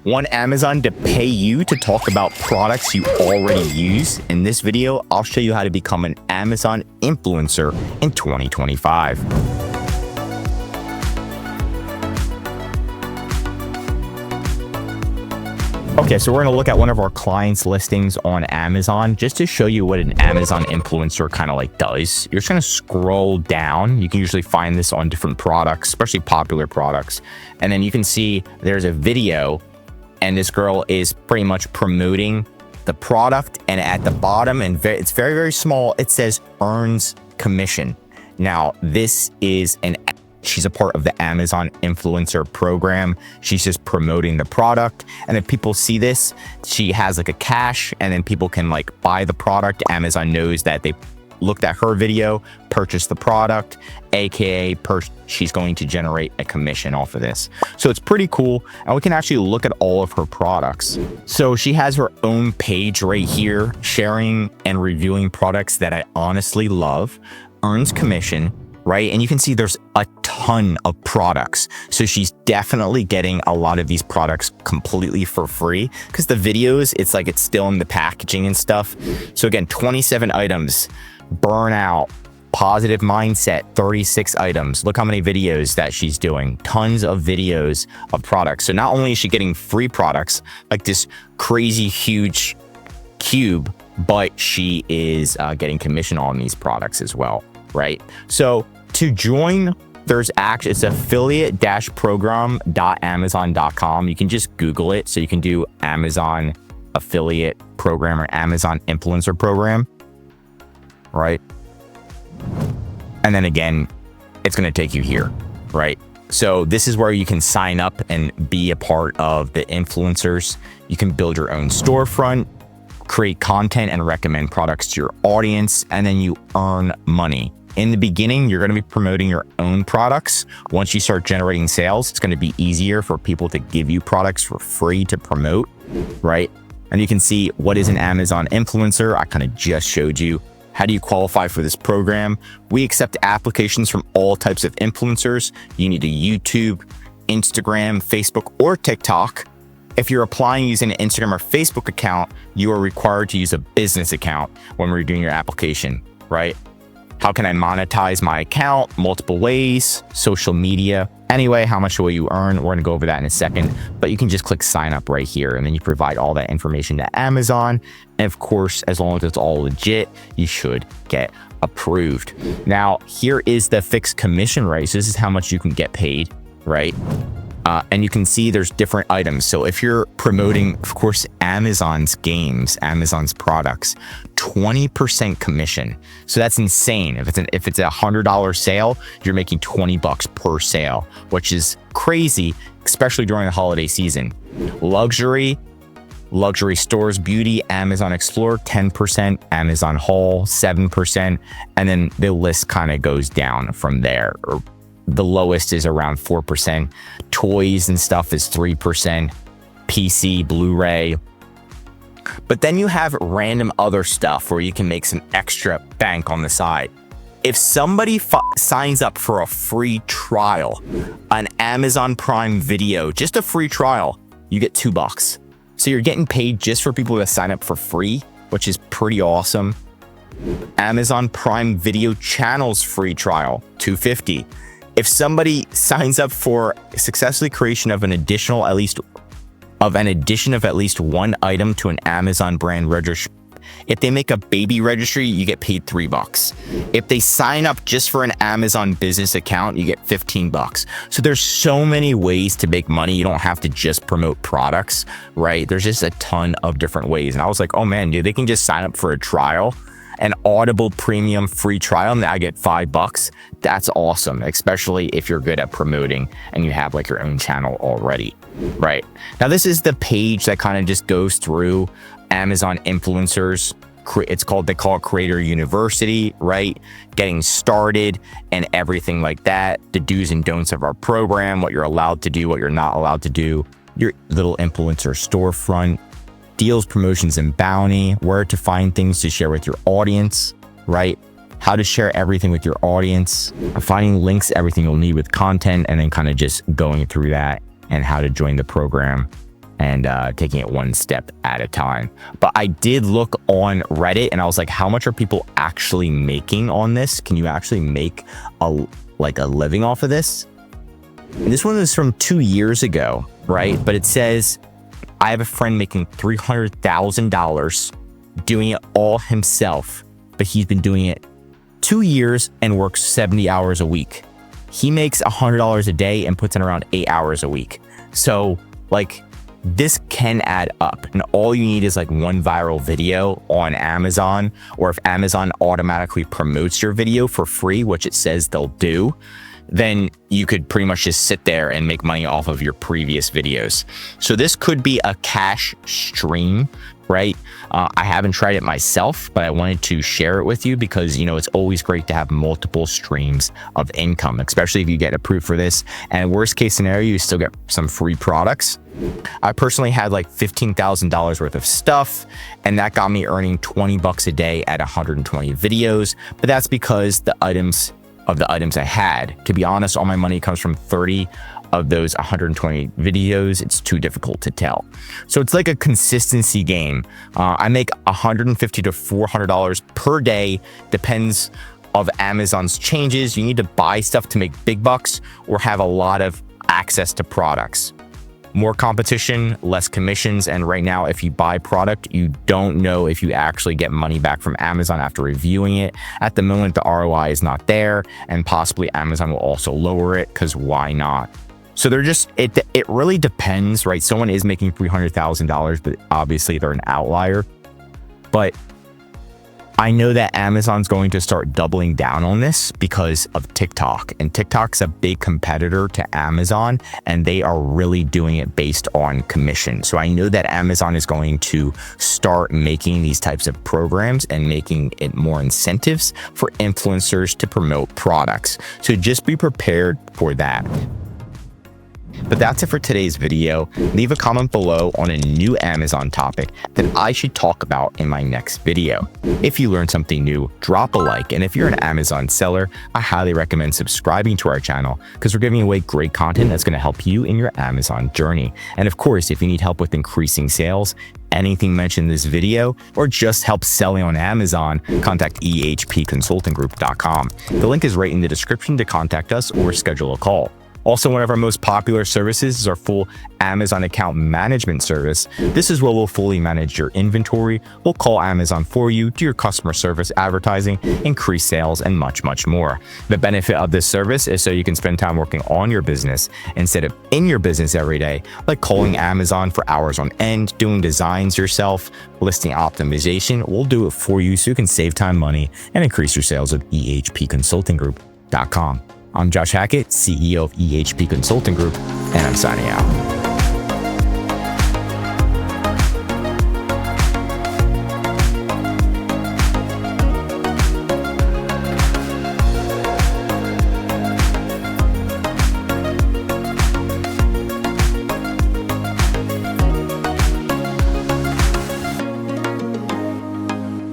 Want Amazon to pay you to talk about products you already use? In this video, I'll show you how to become an Amazon influencer in 2025. Okay, so we're going to look at one of our clients' listings on Amazon just to show you what an Amazon influencer kind of like does. You're just going to scroll down. You can usually find this on different products, especially popular products. And then you can see there's a video and this girl is pretty much promoting the product. And at the bottom, and it's very, very small, it says earns commission. Now, this is she's a part of the Amazon influencer program. She's just promoting the product. And if people see this, she has like a cash and then people can like buy the product. Amazon knows that they looked at her video, purchased the product, AKA she's going to generate a commission off of this. So it's pretty cool. And we can actually look at all of her products. So she has her own page right here, sharing and reviewing products that I honestly love, earns commission, right? And you can see there's a ton of products. So she's definitely getting a lot of these products completely for free because the videos, it's like it's still in the packaging and stuff. So again, 27 items, burnout, positive mindset, 36 items. Look how many videos that she's doing. Tons of videos of products. So not only is she getting free products like this crazy huge cube, but she is getting commission on these products as well, right? So to join, it's affiliate-program.amazon.com. You can just Google it. So you can do Amazon affiliate program or Amazon influencer program, right? And then again, it's going to take you here, right? So this is where you can sign up and be a part of the influencers. You can build your own storefront, create content and recommend products to your audience, and then you earn money. In the beginning, you're going to be promoting your own products. Once you start generating sales, it's going to be easier for people to give you products for free to promote, right? And you can see what is an Amazon influencer. I kind of just showed you. How do you qualify for this program? We accept applications from all types of influencers. You need a YouTube, Instagram, Facebook, or TikTok. If you're applying using an Instagram or Facebook account, you are required to use a business account when we're doing your application, right? How can I monetize my account? Multiple ways, social media. Anyway, how much will you earn? We're gonna go over that in a second, but you can just click sign up right here and then you provide all that information to Amazon. And of course, as long as it's all legit, you should get approved. Now, here is the fixed commission rate. So this is how much you can get paid, right? And you can see there's different items. So if you're promoting, of course, Amazon's games, Amazon's products, 20% commission. So that's insane. If it's a $100 sale, you're making 20 bucks per sale, which is crazy, especially during the holiday season. Luxury stores, beauty, Amazon Explore, 10%, Amazon Haul, 7%. And then the list kind of goes down from there. The lowest is around 4%. Toys and stuff is 3%. PC, Blu-ray. But then you have random other stuff where you can make some extra bank on the side. If somebody signs up for a free trial, an Amazon Prime Video, just a free trial, you get $2. So you're getting paid just for people that sign up for free, which is pretty awesome. Amazon Prime Video Channels free trial, $2.50. If somebody signs up for successfully creation of an addition of at least one item to an Amazon brand registry, if they make a baby registry, you get paid $3. If they sign up just for an Amazon business account, you get $15. So there's so many ways to make money. You don't have to just promote products, right? There's just a ton of different ways. And I was like, oh man, dude, they can just sign up for a trial, an Audible premium free trial, and I get $5. That's awesome, especially if you're good at promoting and you have like your own channel already, right? Now, this is the page that kind of just goes through Amazon influencers. They call it Creator University, right? Getting started and everything like that. The do's and don'ts of our program, what you're allowed to do, what you're not allowed to do. Your little influencer storefront. Deals, promotions, and bounty, where to find things to share with your audience, right? How to share everything with your audience, finding links, everything you'll need with content, and then kind of just going through that and how to join the program. and taking it one step at a time. But I did look on Reddit and I was like, how much are people actually making on this? Can you actually make a living off of this? And this one is from 2 years ago, right? But it says, I have a friend making $300,000 doing it all himself, but he's been doing it 2 years and works 70 hours a week. He makes $100 a day and puts in around 8 hours a week. So like, this can add up, and all you need is like one viral video on Amazon, or if Amazon automatically promotes your video for free, which it says they'll do, then you could pretty much just sit there and make money off of your previous videos. So this could be a cash stream, right? I haven't tried it myself, but I wanted to share it with you because, you know, it's always great to have multiple streams of income, especially if you get approved for this. And worst case scenario, you still get some free products. I personally had like $15,000 worth of stuff, and that got me earning 20 bucks a day at 120 videos. But that's because the items I had. To be honest, all my money comes from 30 of those 120 videos. It's too difficult to tell. So it's like a consistency game. I make $150 to $400 per day, depends of Amazon's changes. You need to buy stuff to make big bucks or have a lot of access to products. More competition, less commissions, and right now, if you buy product, you don't know if you actually get money back from Amazon after reviewing it. At the moment, the ROI is not there, and possibly Amazon will also lower it, because why not? So they're just, it really depends, right? Someone is making $300,000, but obviously they're an outlier. But I know that Amazon's going to start doubling down on this because of TikTok, and TikTok's a big competitor to Amazon, and they are really doing it based on commission. So I know that Amazon is going to start making these types of programs and making it more incentives for influencers to promote products. So just be prepared for that. But that's it for today's video. Leave a comment below on a new Amazon topic that I should talk about in my next video. If you learned something new, drop a like. And if you're an Amazon seller, I highly recommend subscribing to our channel because we're giving away great content that's going to help you in your Amazon journey. And of course, if you need help with increasing sales, anything mentioned in this video, or just help selling on Amazon, contact ehpconsultinggroup.com. The link is right in the description to contact us or schedule a call. Also, one of our most popular services is our full Amazon account management service. This is where we'll fully manage your inventory. We'll call Amazon for you, do your customer service, advertising, increase sales, and much, much more. The benefit of this service is so you can spend time working on your business instead of in your business every day, like calling Amazon for hours on end, doing designs yourself, listing optimization. We'll do it for you so you can save time, money, and increase your sales with ehpconsultinggroup.com. I'm Josh Hackett, CEO of EHP Consulting Group, and I'm signing out.